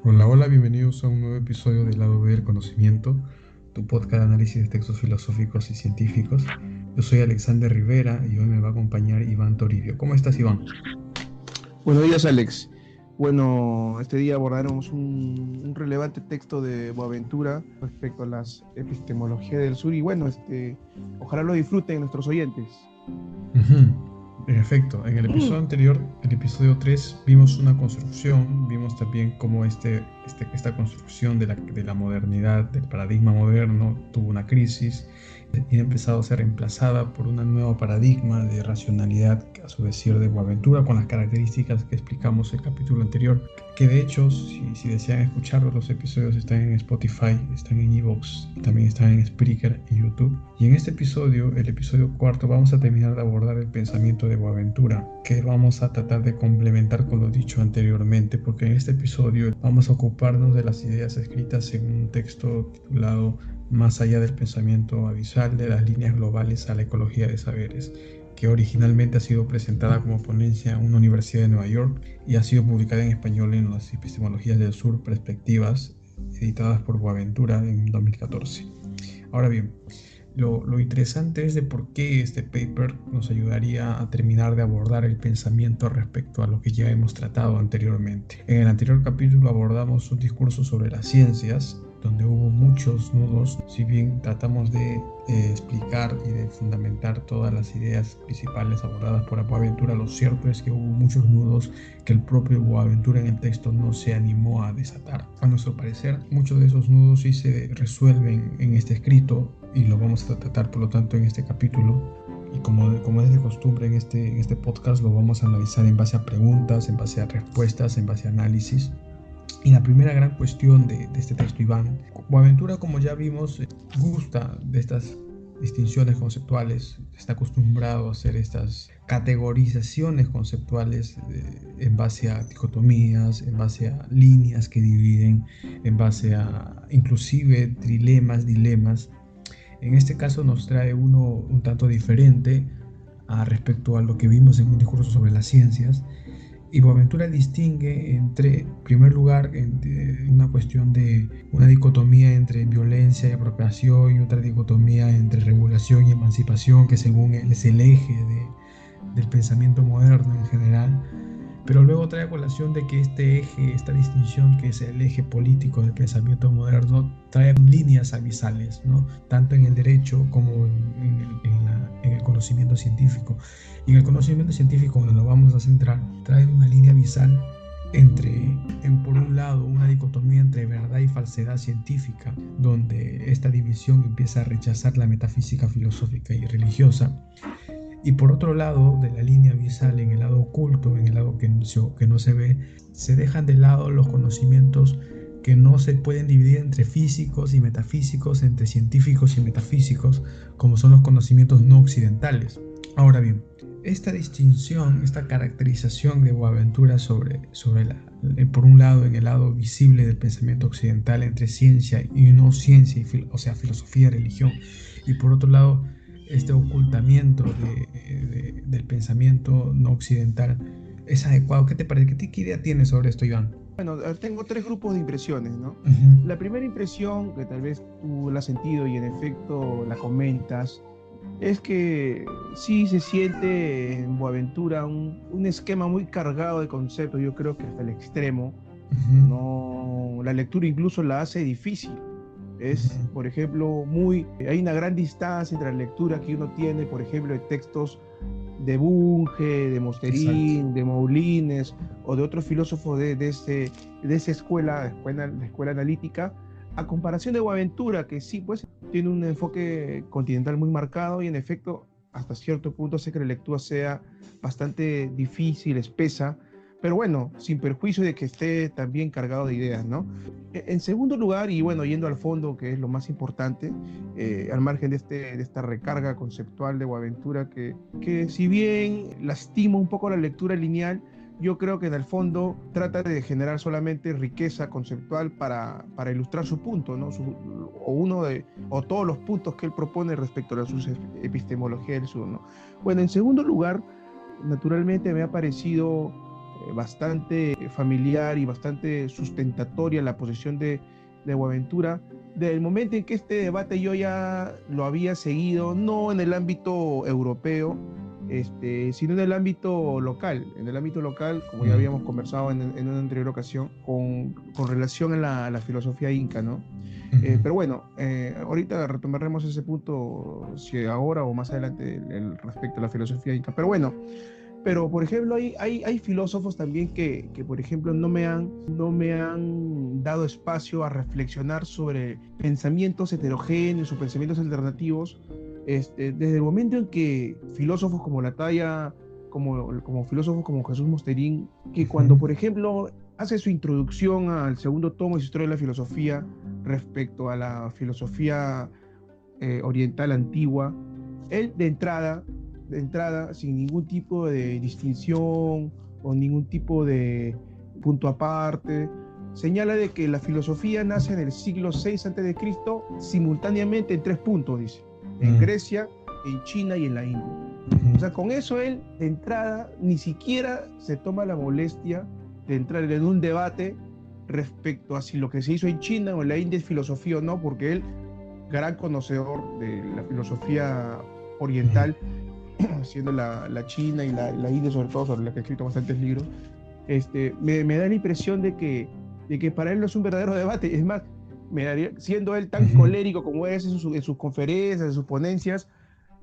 Hola, hola, bienvenidos a un nuevo episodio del Lado B del Conocimiento, tu podcast de análisis de textos filosóficos y científicos. Yo soy Alexander Rivera y hoy me va a acompañar Iván Toribio. ¿Cómo estás, Iván? Buenos días, Alex. Bueno, este día abordaremos un relevante texto de Boaventura respecto a las epistemologías del sur y bueno, ojalá lo disfruten nuestros oyentes. Ujú. En efecto, en el episodio anterior, el episodio 3, vimos una construcción, vimos también cómo esta construcción de la modernidad, del paradigma moderno, tuvo una crisis y ha empezado a ser reemplazada por un nuevo paradigma de racionalidad, a su decir, de Boaventura, con las características que explicamos en el capítulo anterior, que de hecho, si desean escucharlos, los episodios están en Spotify, están en Evox, también están en Spreaker y YouTube. Y en este episodio, el episodio cuarto, vamos a terminar de abordar el pensamiento de Boaventura, que vamos a tratar de complementar con lo dicho anteriormente, porque en este episodio vamos a ocuparnos de las ideas escritas en un texto titulado Más allá del pensamiento abisal, de las líneas globales a la ecología de saberes, que originalmente ha sido presentada como ponencia en una universidad de Nueva York y ha sido publicada en español en las Epistemologías del Sur, Perspectivas, editadas por Boaventura en 2014. Ahora bien, lo interesante es de por qué este paper nos ayudaría a terminar de abordar el pensamiento respecto a lo que ya hemos tratado anteriormente. En el anterior capítulo abordamos un discurso sobre las ciencias, donde hubo muchos nudos, si bien tratamos de explicar y de fundamentar todas las ideas principales abordadas por Boaventura, lo cierto es que hubo muchos nudos que el propio Boaventura en el texto no se animó a desatar. A nuestro parecer, muchos de esos nudos sí se resuelven en este escrito y lo vamos a tratar por lo tanto en este capítulo. Y como es de costumbre en este podcast, lo vamos a analizar en base a preguntas, en base a respuestas, en base a análisis. Y la primera gran cuestión de este texto, Iván, Boaventura, como ya vimos, gusta de estas distinciones conceptuales, está acostumbrado a hacer estas categorizaciones conceptuales en base a dicotomías, en base a líneas que dividen, en base a inclusive trilemas, dilemas. En este caso nos trae uno un tanto diferente respecto a lo que vimos en un discurso sobre las ciencias. Y Boaventura distingue entre, en primer lugar, entre una cuestión de una dicotomía entre violencia y apropiación y otra dicotomía entre regulación y emancipación, que según él es el eje del pensamiento moderno en general. Pero luego trae a colación de que este eje, esta distinción que es el eje político del pensamiento moderno, trae líneas abisales, ¿no? Tanto en el derecho como en el conocimiento científico. Y en el conocimiento científico, donde nos vamos a centrar, trae una línea abisal por un lado, una dicotomía entre verdad y falsedad científica, donde esta división empieza a rechazar la metafísica filosófica y religiosa. Y por otro lado, de la línea abisal, en el lado oculto, en el lado que no se ve, se dejan de lado los conocimientos que no se pueden dividir entre físicos y metafísicos, entre científicos y metafísicos, como son los conocimientos no occidentales. Ahora bien, esta distinción, esta caracterización de Boaventura por un lado, en el lado visible del pensamiento occidental entre ciencia y no ciencia, o sea, filosofía y religión, y por otro lado, este ocultamiento del pensamiento no occidental, ¿es adecuado? ¿Qué te parece? ¿Qué idea tienes sobre esto, Iván? Bueno, tengo tres grupos de impresiones, ¿no? Ujú. La primera impresión, que tal vez tú la has sentido y en efecto la comentas, es que sí se siente en Boaventura un esquema muy cargado de conceptos, yo creo que hasta el extremo, Ujú. no, la lectura incluso la hace difícil. Es, Ujú. por ejemplo, hay una gran distancia entre la lectura que uno tiene, por ejemplo, de textos de Bunge, de Exacto. Mosterín, de Moulines o de otros filósofos de esa escuela analítica, a comparación de Boaventura, que sí, pues tiene un enfoque continental muy marcado y en efecto, hasta cierto punto hace que la lectura sea bastante difícil, espesa, pero bueno, sin perjuicio de que esté también cargado de ideas, ¿no? En segundo lugar, y bueno, yendo al fondo, que es lo más importante, al margen de esta recarga conceptual de Boaventura, que si bien lastima un poco la lectura lineal, yo creo que en el fondo trata de generar solamente riqueza conceptual para ilustrar su punto, ¿no? O todos los puntos que él propone respecto a su epistemología del sur, ¿no? Bueno, en segundo lugar, naturalmente me ha parecido bastante familiar y bastante sustentatoria la posición de Boaventura. Del momento en que este debate yo ya lo había seguido, no en el ámbito europeo, sino en el ámbito local. En el ámbito local, como ya habíamos conversado en una anterior ocasión, con relación a la filosofía inca, ¿no? Pero bueno, ahorita retomaremos ese punto, si ahora o más adelante, respecto a la filosofía inca. Pero bueno, por ejemplo, hay filósofos también que, por ejemplo, no me han dado espacio a reflexionar sobre pensamientos heterogéneos o pensamientos alternativos. Desde el momento en que filósofos como la talla, como filósofos como Jesús Mosterín, que cuando, por ejemplo, hace su introducción al segundo tomo de su Historia de la Filosofía respecto a la filosofía oriental antigua, él de entrada, sin ningún tipo de distinción o ningún tipo de punto aparte, señala de que la filosofía nace en el siglo VI a.C. simultáneamente en 3 puntos, dice, en Grecia, en China y en la India. O sea, con eso él, de entrada, ni siquiera se toma la molestia de entrar en un debate respecto a si lo que se hizo en China o en la India es filosofía o no, porque él, gran conocedor de la filosofía oriental, siendo la China y la India, sobre todo, sobre la que ha escrito bastantes libros, me da la impresión de que para él no es un verdadero debate. Es más, siendo él tan colérico como es en sus conferencias, en sus ponencias,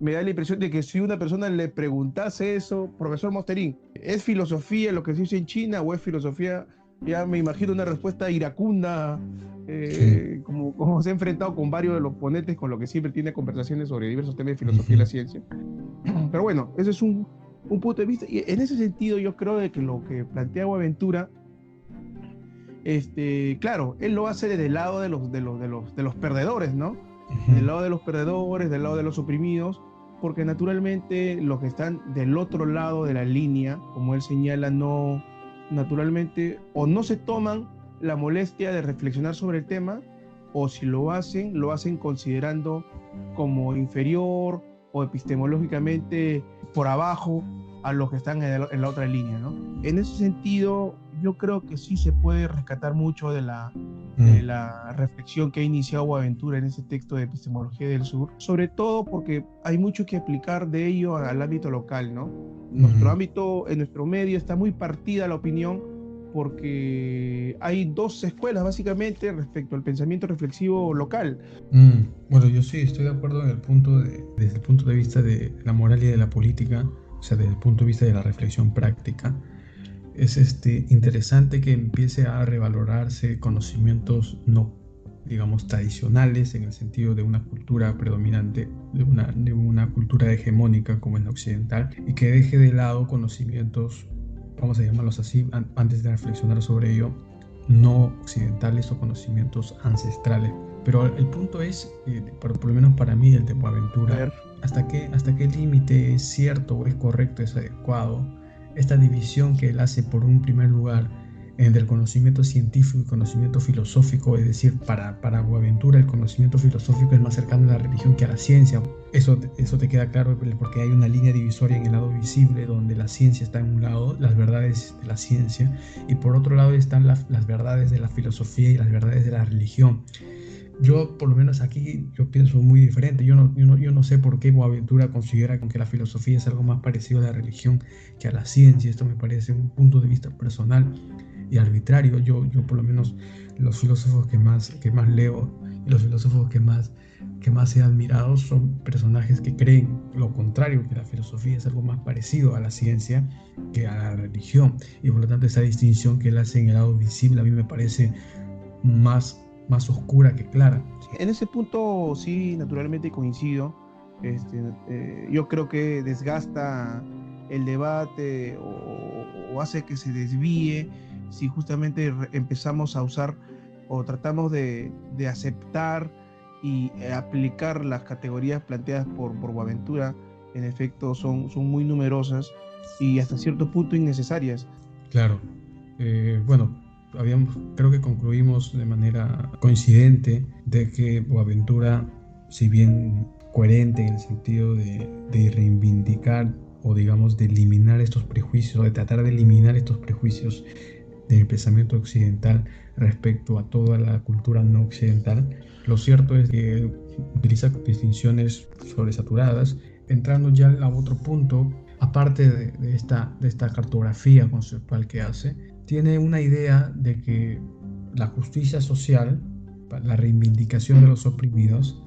me da la impresión de que si una persona le preguntase eso, profesor Mosterín, ¿es filosofía lo que se hizo en China o es filosofía? Ya me imagino una respuesta iracunda, como se ha enfrentado con varios de los ponentes, con los que siempre tiene conversaciones sobre diversos temas de filosofía y la ciencia. Pero bueno, ese es un punto de vista, y en ese sentido yo creo de que lo que plantea Boaventura, claro, él lo hace desde el lado de los perdedores, ¿no? Del lado de los perdedores, del lado de los oprimidos, porque naturalmente los que están del otro lado de la línea, como él señala, no, naturalmente, o no se toman la molestia de reflexionar sobre el tema, o si lo hacen considerando como inferior o epistemológicamente por abajo a los que están en la otra línea, ¿no? En ese sentido, yo creo que sí se puede rescatar mucho de la reflexión que ha iniciado Boaventura en ese texto de Epistemología del Sur, sobre todo porque hay mucho que aplicar de ello al ámbito local, ¿no? Nuestro ámbito, en nuestro medio, está muy partida la opinión, porque hay 2 escuelas básicamente respecto al pensamiento reflexivo local. Bueno, yo sí estoy de acuerdo desde el punto de vista de la moral y de la política, o sea, desde el punto de vista de la reflexión práctica. Es interesante que empiece a revalorarse conocimientos no, digamos, tradicionales, en el sentido de una cultura predominante, de una cultura hegemónica como es la occidental, y que deje de lado conocimientos, vamos a llamarlos así, antes de reflexionar sobre ello, no occidentales o conocimientos ancestrales. Pero el punto es, por lo menos para mí, el de Boaventura, ¿hasta qué límite es cierto o es correcto, es adecuado esta división que él hace, por un primer lugar, entre el conocimiento científico y conocimiento filosófico? Es decir, para Boaventura el conocimiento filosófico es más cercano a la religión que a la ciencia. Eso te queda claro porque hay una línea divisoria en el lado visible, donde la ciencia está en un lado, las verdades de la ciencia, y por otro lado están las verdades de la filosofía y las verdades de la religión. Yo, por lo menos aquí, yo pienso muy diferente. Yo no sé por qué Boaventura considera que la filosofía es algo más parecido a la religión que a la ciencia. Esto me parece un punto de vista personal y arbitrario. Yo por lo menos, los filósofos que más leo y los filósofos que más he admirado son personajes que creen lo contrario, que la filosofía es algo más parecido a la ciencia que a la religión. Y por lo tanto, esa distinción que él hace en el lado visible a mí me parece más oscura que clara. En ese punto sí, naturalmente coincido. Yo creo que desgasta el debate o hace que se desvíe si justamente empezamos a usar o tratamos de aceptar y aplicar las categorías planteadas por Boaventura. En efecto, son muy numerosas y hasta cierto punto innecesarias. Claro. Bueno, creo que concluimos de manera coincidente de que Boaventura, si bien coherente en el sentido de reivindicar o digamos de eliminar estos prejuicios, o de tratar de eliminar estos prejuicios del pensamiento occidental respecto a toda la cultura no occidental. Lo cierto es que utiliza distinciones sobresaturadas, entrando ya a otro punto, aparte de esta cartografía conceptual que hace, tiene una idea de que la justicia social, la reivindicación de los oprimidos,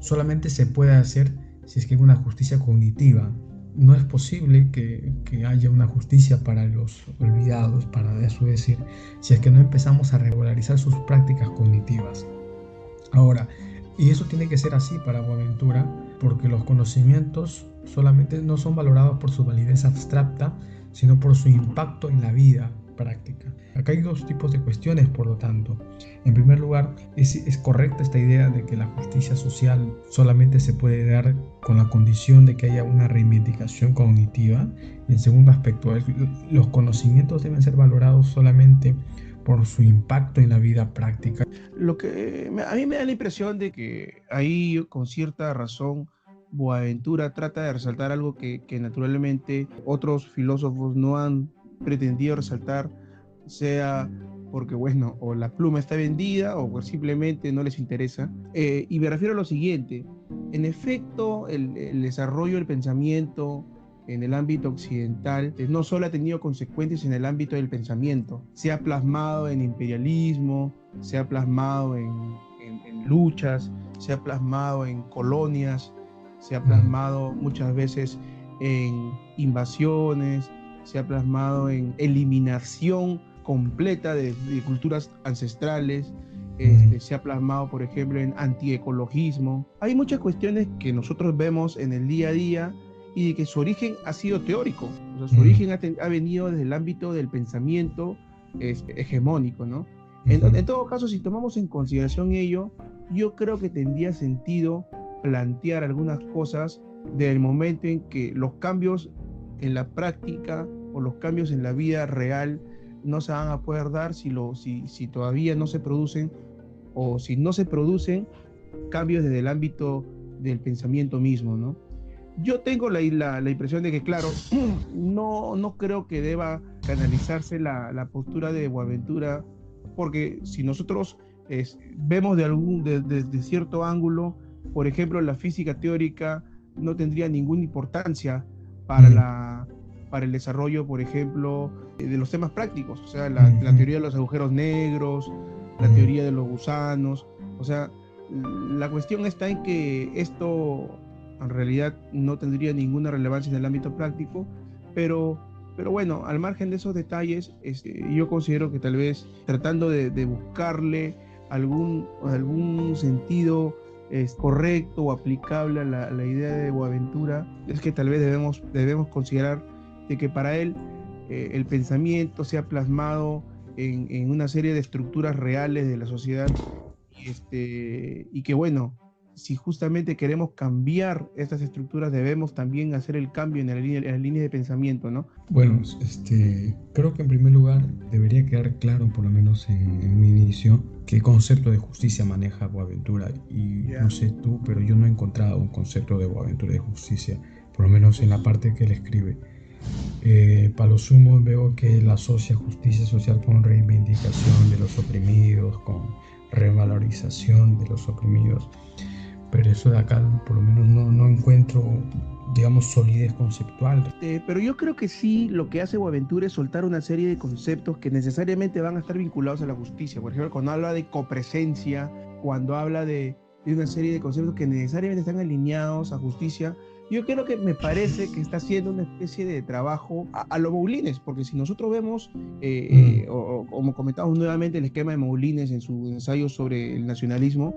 solamente se puede hacer si es que hay una justicia cognitiva. No es posible que haya una justicia para los olvidados, para eso decir, si es que no empezamos a regularizar sus prácticas cognitivas. Ahora, y eso tiene que ser así para Boaventura, porque los conocimientos solamente no son valorados por su validez abstracta, sino por su impacto en la vida práctica. Acá hay dos tipos de cuestiones, por lo tanto. En primer lugar, es correcta esta idea de que la justicia social solamente se puede dar con la condición de que haya una reivindicación cognitiva. Y en segundo aspecto, los conocimientos deben ser valorados solamente por su impacto en la vida práctica. Lo que a mí me da la impresión de que ahí, con cierta razón, Boaventura trata de resaltar algo que naturalmente otros filósofos no han pretendido resaltar, sea porque, bueno, o la pluma está vendida o pues simplemente no les interesa. Y me refiero a lo siguiente: en efecto, el desarrollo del pensamiento en el ámbito occidental no solo ha tenido consecuencias en el ámbito del pensamiento, se ha plasmado en imperialismo, se ha plasmado en luchas, se ha plasmado en colonias, se ha plasmado muchas veces en invasiones, se ha plasmado en eliminación completa de culturas ancestrales, se ha plasmado, por ejemplo, en antiecologismo. Hay muchas cuestiones que nosotros vemos en el día a día y de que su origen ha sido teórico, o sea, su origen ha venido desde el ámbito del pensamiento hegemónico, ¿no? En todo caso, si tomamos en consideración ello, yo creo que tendría sentido plantear algunas cosas del momento en que los cambios en la práctica o los cambios en la vida real no se van a poder dar si todavía no se producen, o si no se producen cambios desde el ámbito del pensamiento mismo, ¿no? Yo tengo la impresión de que, claro, no creo que deba canalizarse la postura de Boaventura, porque si nosotros vemos de cierto ángulo, por ejemplo, la física teórica no tendría ninguna importancia para el desarrollo, por ejemplo, de los temas prácticos, o sea, la teoría de los agujeros negros, la teoría de los gusanos. O sea, la cuestión está en que esto en realidad no tendría ninguna relevancia en el ámbito práctico, pero bueno, al margen de esos detalles, yo considero que tal vez tratando de buscarle algún sentido correcto o aplicable a la idea de Boaventura, es que tal vez debemos considerar de que para él el pensamiento se ha plasmado en una serie de estructuras reales de la sociedad, y que, bueno, si justamente queremos cambiar estas estructuras, debemos también hacer el cambio en las líneas de pensamiento, ¿no? Bueno, creo que en primer lugar debería quedar claro, por lo menos en un inicio, qué concepto de justicia maneja Boaventura. Y no sé tú, pero yo no he encontrado un concepto de Boaventura de justicia, por lo menos en la parte que él escribe. Para lo sumo veo que él asocia justicia social con reivindicación de los oprimidos, con revalorización de los oprimidos. Pero eso de acá, por lo menos, no encuentro, digamos, solidez conceptual. Pero yo creo que sí, lo que hace Boaventura es soltar una serie de conceptos que necesariamente van a estar vinculados a la justicia. Por ejemplo, cuando habla de copresencia, cuando habla de una serie de conceptos que necesariamente están alineados a justicia, yo creo que me parece que está haciendo una especie de trabajo a lo Moulines, porque si nosotros vemos, o como comentamos nuevamente, el esquema de Moulines en su ensayo sobre el nacionalismo,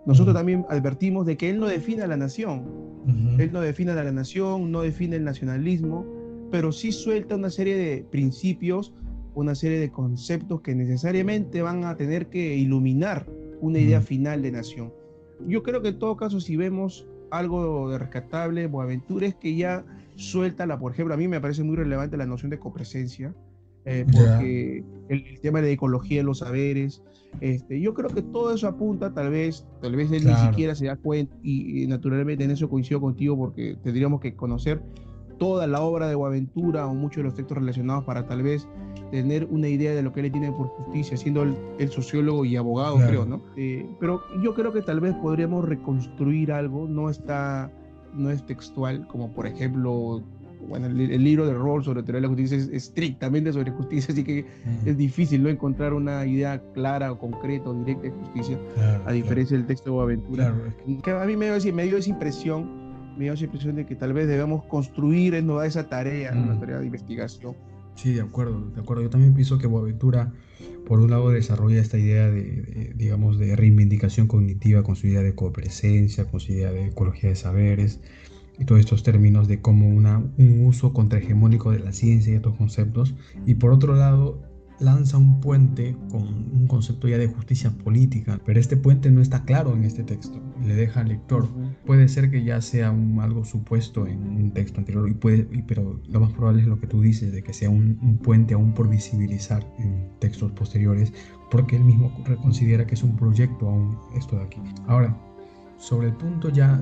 nosotros también advertimos de que él no define a la nación. Él no define a la nación, no define el nacionalismo, pero sí suelta una serie de principios, una serie de conceptos que necesariamente van a tener que iluminar una idea final de nación. Yo creo que en todo caso, si vemos algo de rescatable, Boaventura, es que ya suelta por ejemplo, a mí me parece muy relevante la noción de copresencia, porque el tema de la ecología de los saberes, yo creo que todo eso apunta, tal vez él ni siquiera se da cuenta, y naturalmente en eso coincido contigo, porque tendríamos que conocer toda la obra de Boaventura o muchos de los textos relacionados para tal vez tener una idea de lo que él tiene por justicia, siendo el sociólogo y abogado, claro, creo, ¿no? Pero yo creo que tal vez podríamos reconstruir algo, no es textual, como por ejemplo, bueno, el libro de Rawls sobre teoría de la justicia es estrictamente sobre justicia, así que es difícil, ¿no?, encontrar una idea clara o concreta o directa de justicia, claro, a diferencia del texto de Boaventura. Claro. Que a mí me dio esa impresión de que tal vez debemos construir esa tarea, una tarea de investigación. Sí, de acuerdo. Yo también pienso que Boaventura, por un lado, desarrolla esta idea digamos, de reivindicación cognitiva con su idea de copresencia, con su idea de ecología de saberes, y todos estos términos de como un uso contrahegemónico de la ciencia y estos conceptos. Y por otro lado, lanza un puente con un concepto ya de justicia política, pero este puente no está claro en este texto, le deja al lector. Puede ser que ya sea algo supuesto en un texto anterior, pero lo más probable es lo que tú dices, de que sea un puente aún por visibilizar en textos posteriores, porque él mismo considera que es un proyecto aún esto de aquí. Ahora, sobre el punto ya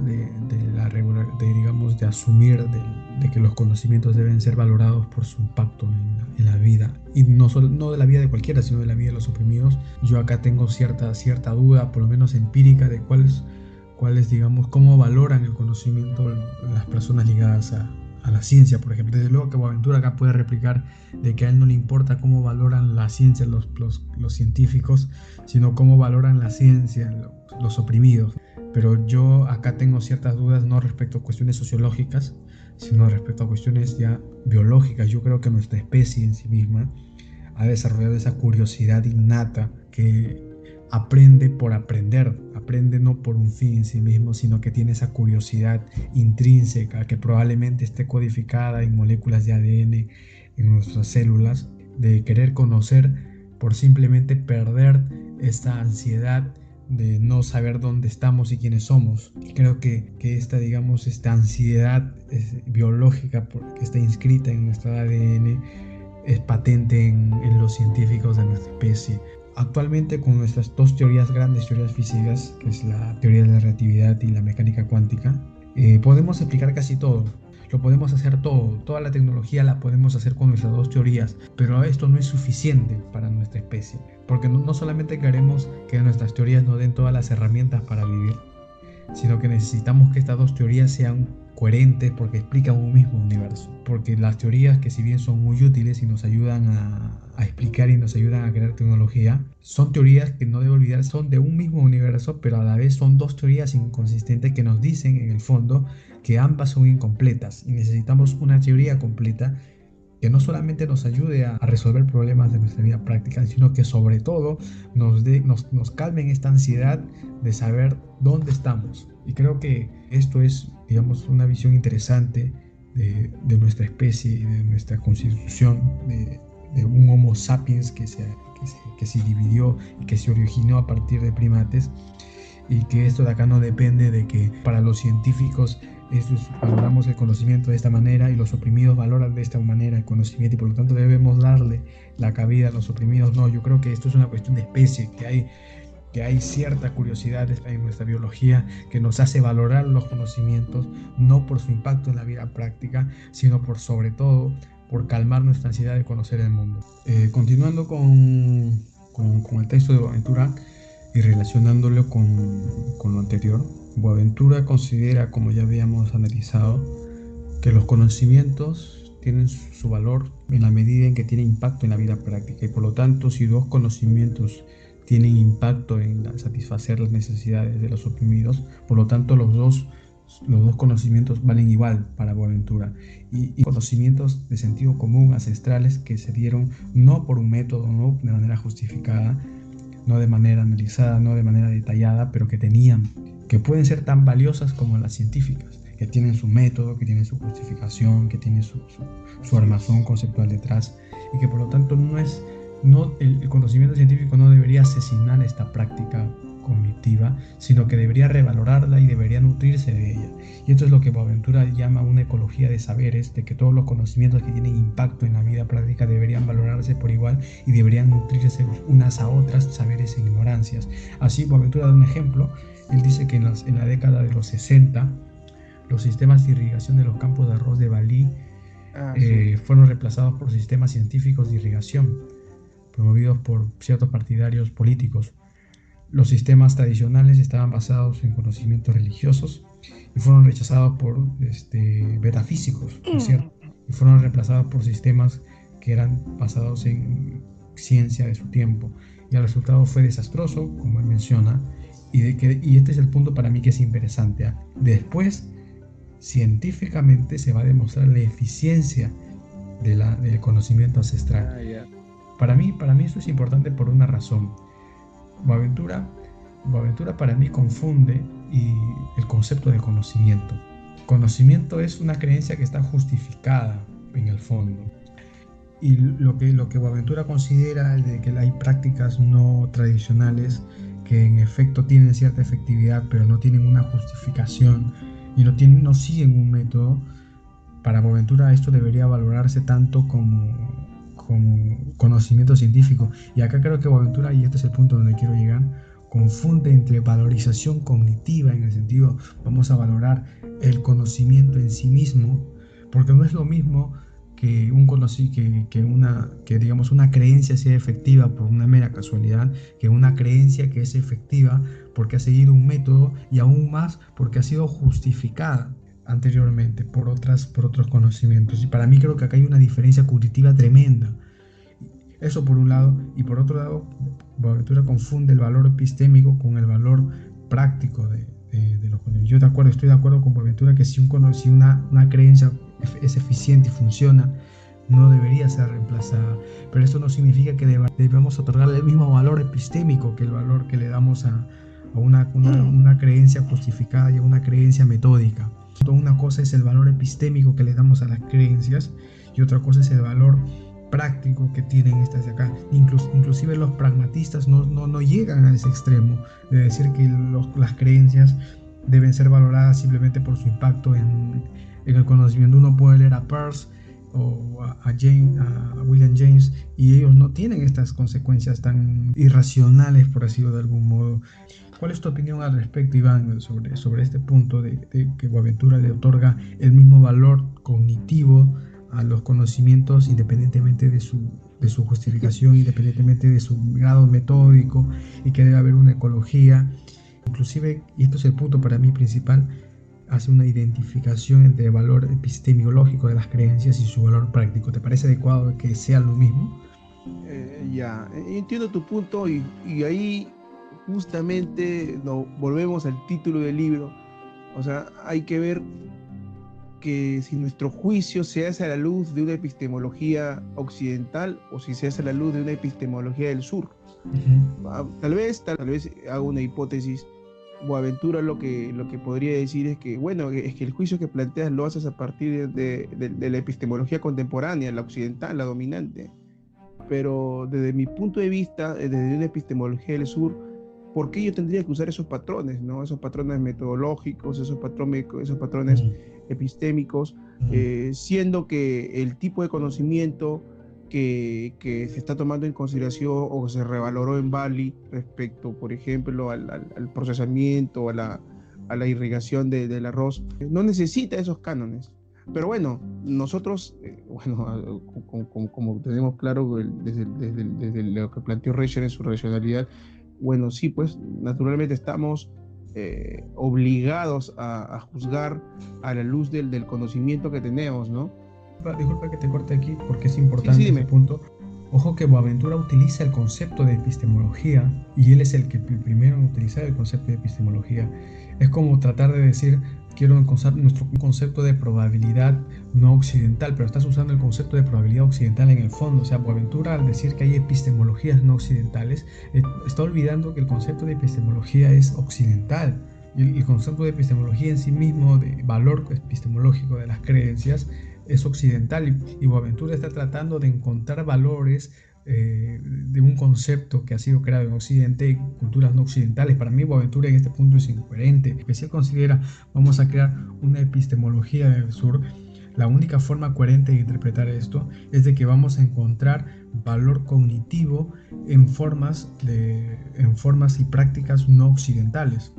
digamos, de asumir de que los conocimientos deben ser valorados por su impacto en la vida, y no de la vida de cualquiera, sino de la vida de los oprimidos, yo acá tengo cierta duda, por lo menos empírica, de cuáles, digamos, cómo valoran el conocimiento las personas ligadas a la ciencia, por ejemplo. Desde luego que Boaventura acá puede replicar de que a él no le importa cómo valoran la ciencia los científicos, sino cómo valoran la ciencia los oprimidos. Pero yo acá tengo ciertas dudas, no respecto a cuestiones sociológicas, sino respecto a cuestiones ya biológicas. Yo creo que nuestra especie en sí misma ha desarrollado esa curiosidad innata que aprende por aprender, aprende no por un fin en sí mismo, sino que tiene esa curiosidad intrínseca que probablemente esté codificada en moléculas de ADN en nuestras células, de querer conocer por simplemente perder esta ansiedad de no saber dónde estamos y quiénes somos. Y creo que esta ansiedad biológica que está inscrita en nuestro ADN es patente en los científicos de nuestra especie. Actualmente, con nuestras dos grandes teorías físicas, que es la teoría de la relatividad y la mecánica cuántica, podemos explicar casi todo. Lo podemos hacer todo, toda la tecnología la podemos hacer con nuestras dos teorías, pero esto no es suficiente para nuestra especie, porque no solamente queremos que nuestras teorías nos den todas las herramientas para vivir, sino que necesitamos que estas dos teorías sean coherentes porque explican un mismo universo, porque las teorías, que si bien son muy útiles y nos ayudan a explicar y nos ayudan a crear tecnología, son teorías que no debe olvidar, son de un mismo universo, pero a la vez son dos teorías inconsistentes que nos dicen en el fondo que ambas son incompletas, y necesitamos una teoría completa que no solamente nos ayude a resolver problemas de nuestra vida práctica, sino que sobre todo nos calme en esta ansiedad de saber dónde estamos. Y creo que esto es, digamos, una visión interesante de nuestra especie y de nuestra constitución, de un Homo sapiens que se dividió y que se originó a partir de primates, y que esto de acá no depende de que para los científicos valoramos el conocimiento de esta manera y los oprimidos valoran de esta manera el conocimiento, y por lo tanto debemos darle la cabida a los oprimidos. No, yo creo que esto es una cuestión de especie, que hay cierta curiosidad en nuestra biología que nos hace valorar los conocimientos, no por su impacto en la vida práctica, sino sobre todo por calmar nuestra ansiedad de conocer el mundo. Continuando con el texto de Boaventura y relacionándolo con lo anterior, Boaventura considera, como ya habíamos analizado, que los conocimientos tienen su valor en la medida en que tienen impacto en la vida práctica, y por lo tanto, si dos conocimientos tienen impacto en satisfacer las necesidades de los oprimidos, por lo tanto los dos conocimientos valen igual para Boaventura, y conocimientos de sentido común ancestrales que se dieron no por un método, no de manera justificada, no de manera analizada, no de manera detallada, pero que pueden ser tan valiosas como las científicas, que tienen su método, que tienen su justificación, que tienen su armazón conceptual detrás, y que por lo tanto el conocimiento científico no debería asesinar esta práctica cognitiva, sino que debería revalorarla y debería nutrirse de ella. Y esto es lo que Boaventura llama una ecología de saberes, de que todos los conocimientos que tienen impacto en la vida práctica deberían valorarse por igual y deberían nutrirse unas a otras, saberes e ignorancias. Así, Boaventura da un ejemplo. Él dice que en la década de los 60, los sistemas de irrigación de los campos de arroz de Balí Sí. fueron reemplazados por sistemas científicos de irrigación, promovidos por ciertos partidarios políticos. Los sistemas tradicionales estaban basados en conocimientos religiosos y fueron rechazados por metafísicos, ¿no es cierto? Y fueron reemplazados por sistemas que eran basados en ciencia de su tiempo. Y el resultado fue desastroso, como él menciona, y este es el punto para mí que es interesante, ¿eh? Después, científicamente se va a demostrar la eficiencia del conocimiento ancestral. Ya. Para mí esto es importante por una razón. Boaventura, Boaventura para mí confunde el concepto de conocimiento. Conocimiento es una creencia que está justificada en el fondo. Y lo que Boaventura considera es de que hay prácticas no tradicionales que en efecto tienen cierta efectividad, pero no tienen una justificación y no siguen un método. Para Boaventura esto debería valorarse tanto como conocimiento científico. Y acá creo que Boaventura, y este es el punto donde quiero llegar, confunde entre valorización cognitiva en el sentido, vamos a valorar el conocimiento en sí mismo, porque no es lo mismo que digamos una creencia sea efectiva por una mera casualidad, que una creencia que es efectiva porque ha seguido un método y aún más porque ha sido justificada anteriormente por otros conocimientos. Y para mí creo que acá hay una diferencia cognitiva tremenda. Eso por un lado, y por otro lado, Boaventura confunde el valor epistémico con el valor práctico de los conocimientos. Estoy de acuerdo con Boaventura que si una creencia es eficiente y funciona, no debería ser reemplazada. Pero esto no significa que debamos otorgarle el mismo valor epistémico que el valor que le damos a una creencia justificada y a una creencia metódica. Una cosa es el valor epistémico que le damos a las creencias y otra cosa es el valor práctico que tienen estas de acá. Inclusive los pragmatistas no llegan a ese extremo de decir que las creencias deben ser valoradas simplemente por su impacto en el conocimiento. Uno puede leer a Peirce o a William James y ellos no tienen estas consecuencias tan irracionales, por decirlo de algún modo. ¿Cuál es tu opinión al respecto, Iván, sobre este punto de que Boaventura le otorga el mismo valor cognitivo a los conocimientos independientemente de su justificación, independientemente de su grado metódico, y que debe haber una ecología? Inclusive, y esto es el punto para mí principal, hace una identificación entre el valor epistemológico de las creencias y su valor práctico. ¿Te parece adecuado que sea lo mismo? Entiendo tu punto y ahí justamente volvemos al título del libro. O sea, hay que ver que si nuestro juicio se hace a la luz de una epistemología occidental o si se hace a la luz de una epistemología del sur. Tal vez hago una hipótesis. Boaventura lo que podría decir es que, bueno, es que el juicio que planteas lo haces a partir de la epistemología contemporánea, la occidental, la dominante. Pero desde mi punto de vista, desde una epistemología del sur, ¿por qué yo tendría que usar esos patrones, ¿no? Esos patrones metodológicos, esos patrones epistémicos, siendo que el tipo de conocimiento que se está tomando en consideración o se revaloró en Bali respecto, por ejemplo, al procesamiento, a la irrigación del arroz, no necesita esos cánones. Pero bueno, nosotros, como tenemos claro desde lo que planteó Reicher en su racionalidad, bueno, sí, pues naturalmente estamos obligados a juzgar a la luz del conocimiento que tenemos, ¿no? Disculpa que te corte aquí porque es importante ese punto. Ojo que Boaventura utiliza el concepto de epistemología y él es el primero en utilizar el concepto de epistemología. Es como tratar de decir, quiero encontrar nuestro concepto de probabilidad no occidental, pero estás usando el concepto de probabilidad occidental en el fondo. O sea, Boaventura, al decir que hay epistemologías no occidentales, está olvidando que el concepto de epistemología es occidental. Y el concepto de epistemología en sí mismo, de valor epistemológico de las creencias, es occidental, y Boaventura está tratando de encontrar valores de un concepto que ha sido creado en Occidente en culturas no occidentales. Para mí Boaventura en este punto es incoherente, porque si él considera vamos a crear una epistemología del sur, la única forma coherente de interpretar esto es de que vamos a encontrar valor cognitivo en formas y prácticas no occidentales,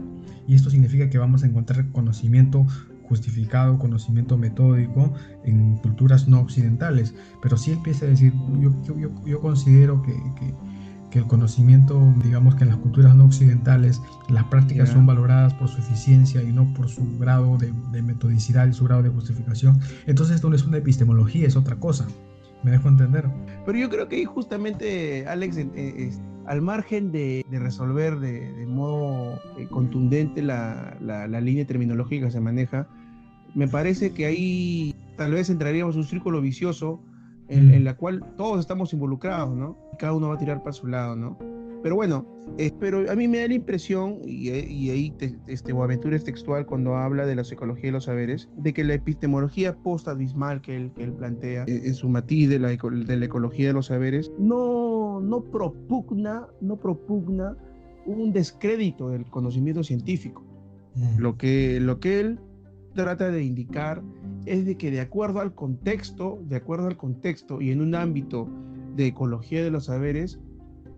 y esto significa que vamos a encontrar conocimiento justificado conocimiento metódico en culturas no occidentales, pero sí empieza a decir, yo considero que el conocimiento, digamos que en las culturas no occidentales, las prácticas son valoradas por su eficiencia y no por su grado de metodicidad y su grado de justificación. Entonces esto no es una epistemología, es otra cosa. ¿Me dejo entender? Pero yo creo que ahí justamente, Alex, al margen de resolver de modo contundente la línea terminológica que se maneja, me parece que ahí tal vez entraríamos en un círculo vicioso en la cual todos estamos involucrados, ¿no? Cada uno va a tirar para su lado, ¿no? Pero bueno, pero a mí me da la impresión, y ahí Boaventura es textual cuando habla de la psicología de los saberes, de que la epistemología post-abismal que él plantea en su matiz de la ecología de los saberes no propugna un descrédito del conocimiento científico. Lo que él trata de indicar es de que de acuerdo al contexto y en un ámbito de ecología de los saberes,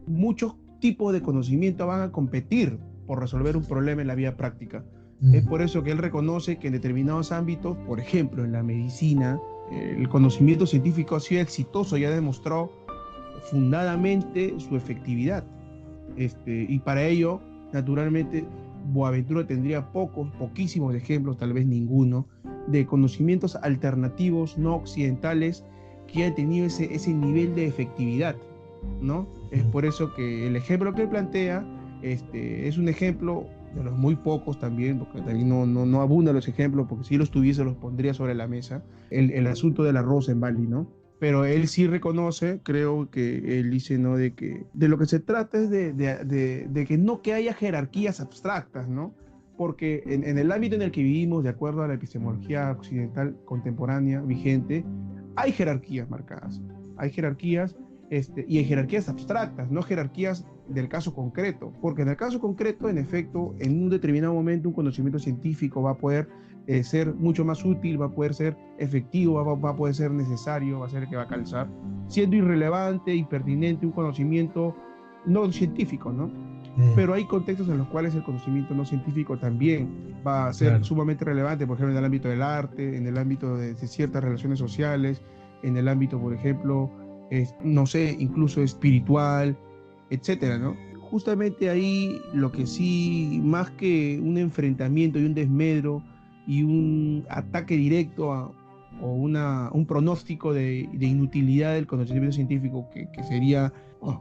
muchos tipos de conocimiento van a competir por resolver un problema en la vida práctica. Es por eso que él reconoce que en determinados ámbitos, por ejemplo en la medicina, el conocimiento científico ha sido exitoso y ha demostrado fundadamente su efectividad. Y para ello, naturalmente, Boaventura tendría poquísimos ejemplos, tal vez ninguno, de conocimientos alternativos no occidentales que hayan tenido ese nivel de efectividad, ¿no? Es por eso que el ejemplo que él plantea es un ejemplo de los muy pocos también, porque también no abundan los ejemplos, porque si los tuviese los pondría sobre la mesa, el asunto del arroz en Bali, ¿no? Pero él sí reconoce, creo que él dice, ¿no?, de que de lo que se trata es de que no que haya jerarquías abstractas, ¿no? Porque en el ámbito en el que vivimos, de acuerdo a la epistemología occidental contemporánea vigente, hay jerarquías marcadas, hay jerarquías, y hay jerarquías abstractas, no jerarquías del caso concreto, porque en el caso concreto, en efecto, en un determinado momento un conocimiento científico va a poder ser mucho más útil, va a poder ser efectivo, va a poder ser necesario, va a ser el que va a calzar, siendo irrelevante y pertinente un conocimiento no científico, ¿no? Pero hay contextos en los cuales el conocimiento no científico también va a ser sumamente relevante, por ejemplo, en el ámbito del arte, en el ámbito de ciertas relaciones sociales, en el ámbito, por ejemplo, no sé, incluso espiritual, etcétera, ¿no? Justamente ahí lo que sí, más que un enfrentamiento y un desmedro y un ataque directo o un pronóstico de inutilidad del conocimiento científico, que sería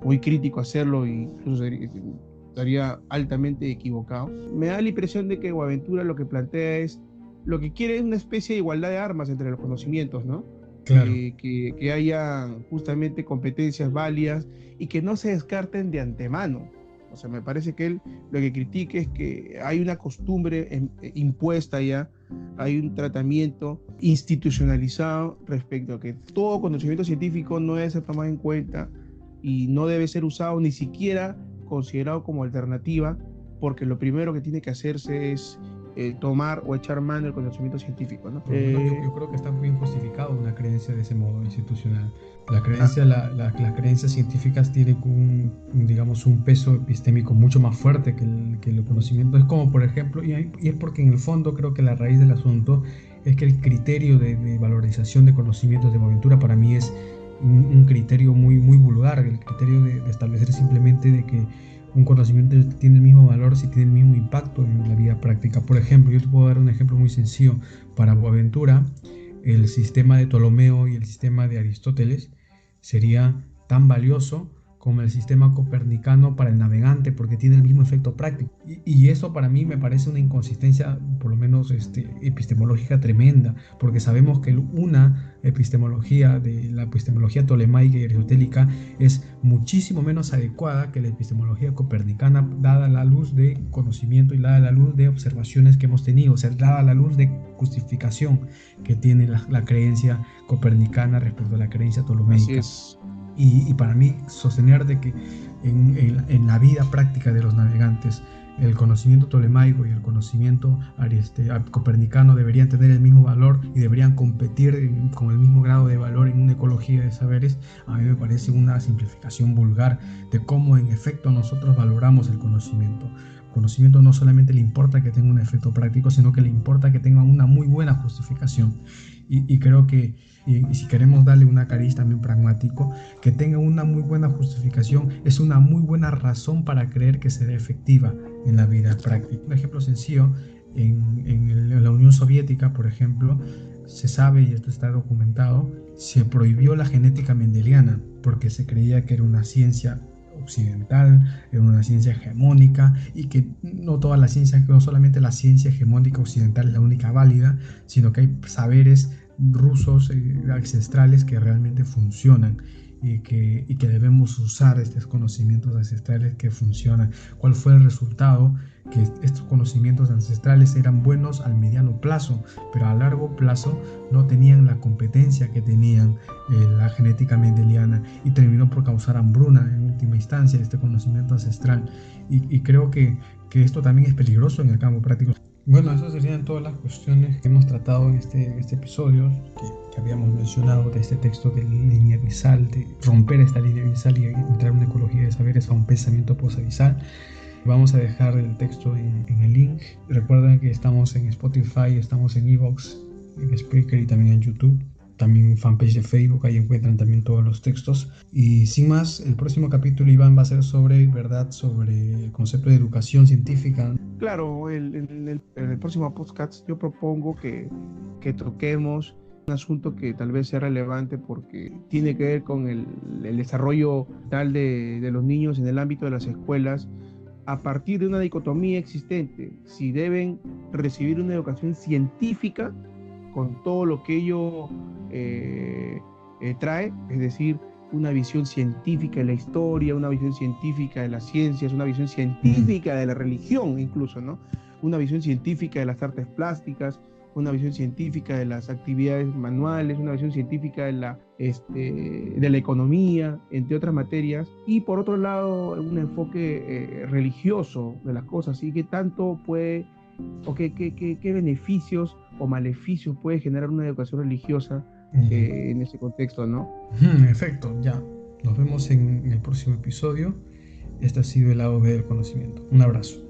muy crítico hacerlo, e incluso estaría altamente equivocado, me da la impresión de que Boaventura lo que plantea es, lo que quiere es una especie de igualdad de armas entre los conocimientos, ¿no? Claro. Que haya justamente competencias válidas y que no se descarten de antemano. O sea, me parece que él lo que critica es que hay una costumbre impuesta ya, hay un tratamiento institucionalizado respecto a que todo conocimiento científico no debe ser tomado en cuenta y no debe ser usado, ni siquiera considerado como alternativa, porque lo primero que tiene que hacerse es tomar o echar mano del conocimiento científico, ¿no? Yo creo que está bien justificado una creencia de ese modo institucional. Las creencias científicas tienen digamos, un peso epistémico mucho más fuerte que el conocimiento. Es como, por ejemplo, y es porque en el fondo creo que la raíz del asunto es que el criterio de valorización de conocimientos de Boaventura para mí es un criterio muy vulgar, el criterio de establecer simplemente de que un conocimiento tiene el mismo valor si tiene el mismo impacto en la vida práctica. Por ejemplo, yo te puedo dar un ejemplo muy sencillo. Para Boaventura, el sistema de Ptolomeo y el sistema de Aristóteles sería tan valioso como el sistema copernicano para el navegante, porque tiene el mismo efecto práctico. Y eso para mí me parece una inconsistencia, por lo menos epistemológica tremenda, porque sabemos que una epistemología, de la epistemología tolemaica y aristotélica, es muchísimo menos adecuada que la epistemología copernicana, dada la luz de conocimiento y dada la luz de observaciones que hemos tenido, o sea, dada la luz de justificación que tiene la creencia copernicana respecto a la creencia tolemaica. Así es. Y para mí sostener de que en la vida práctica de los navegantes el conocimiento tolemaico y el conocimiento copernicano deberían tener el mismo valor y deberían competir con el mismo grado de valor en una ecología de saberes, a mí me parece una simplificación vulgar de cómo en efecto nosotros valoramos el conocimiento. conocimiento no solamente le importa que tenga un efecto práctico, sino que le importa que tenga una muy buena justificación. Y creo que, y si queremos darle una cariz también pragmático, que tenga una muy buena justificación es una muy buena razón para creer que será efectiva en la vida práctica. Un ejemplo sencillo, en la Unión Soviética, por ejemplo, se sabe, y esto está documentado, se prohibió la genética mendeliana porque se creía que era una ciencia occidental, era una ciencia hegemónica, y que no toda la ciencia, no solamente la ciencia hegemónica occidental es la única válida, sino que hay saberes rusos ancestrales que realmente funcionan, y que debemos usar estos conocimientos ancestrales que funcionan. ¿Cuál fue el resultado? Que estos conocimientos ancestrales eran buenos al mediano plazo, pero a largo plazo no tenían la competencia que tenían la genética mendeliana, y terminó por causar hambruna en última instancia este conocimiento ancestral. Y creo que esto también es peligroso en el campo práctico. Bueno, esas serían todas las cuestiones que hemos tratado en este episodio, que habíamos mencionado de este texto de línea abisal, de romper esta línea abisal y entrar a una ecología de saberes, a un pensamiento posabisal. Vamos a dejar el texto en el link. Recuerden que estamos en Spotify, estamos en Evox, en Spreaker y también en YouTube. También en fanpage de Facebook, ahí encuentran también todos los textos. Y sin más, el próximo capítulo, Iván, va a ser sobre el concepto de educación científica. Claro, en el próximo podcast yo propongo que toquemos un asunto que tal vez sea relevante porque tiene que ver con el desarrollo tal de los niños en el ámbito de las escuelas, a partir de una dicotomía existente: si deben recibir una educación científica con todo lo que ello trae, es decir, una visión científica de la historia, una visión científica de las ciencias, una visión científica de la religión incluso, ¿no? Una visión científica de las artes plásticas, una visión científica de las actividades manuales, una visión científica de la economía, entre otras materias, y por otro lado un enfoque religioso de las cosas, y qué tanto puede, o qué beneficios o maleficios puede generar una educación religiosa en ese contexto, ¿no? En efecto, ya. Nos vemos en el próximo episodio. Este ha sido el lado B del conocimiento. Un abrazo.